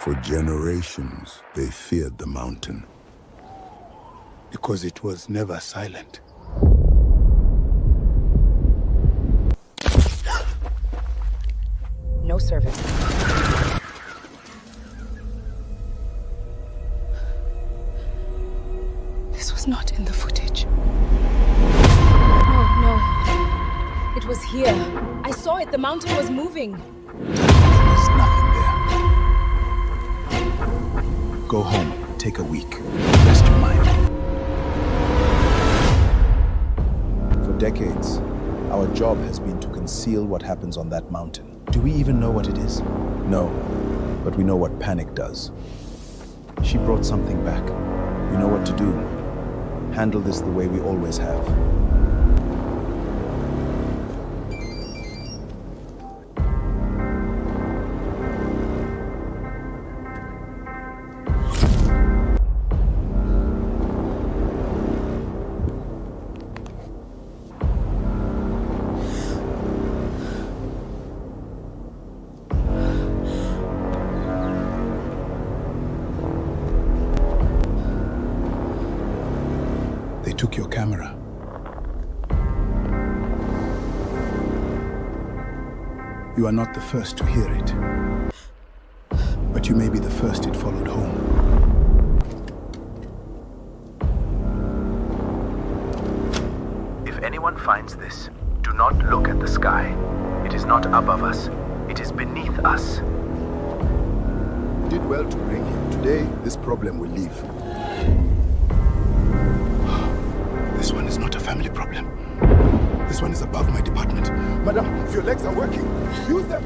For generations, they feared the mountain. Because it was never silent. No service. This was not in the footage. No. It was here. I saw it. The mountain was moving. There's nothing there. Go home. Take a week. Rest your mind. For decades, our job has been to conceal what happens on that mountain. Do we even know what it is? No, but we know what panic does. She brought something back. We know what to do. Handle this the way we always have. They took your camera. You are not the first to hear it. But you may be the first it followed home. If anyone finds this, do not look at the sky. It is not above us. It is beneath us. You did well to bring him. Today, this problem will leave. This one is not a family problem. This one is above my department. Madam, if your legs are working, use them.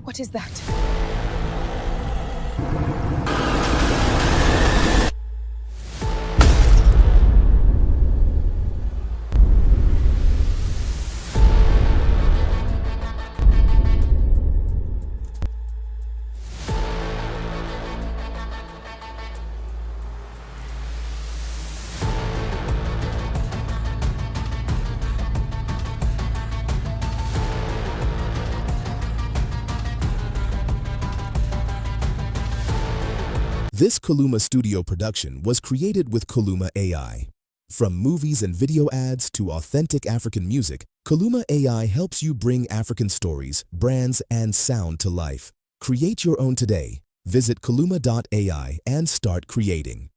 What is that? This Khuluma Studio production was created with Khuluma AI. From movies and video ads to authentic African music, Khuluma AI helps you bring African stories, brands, and sound to life. Create your own today. Visit khuluma.ai and start creating.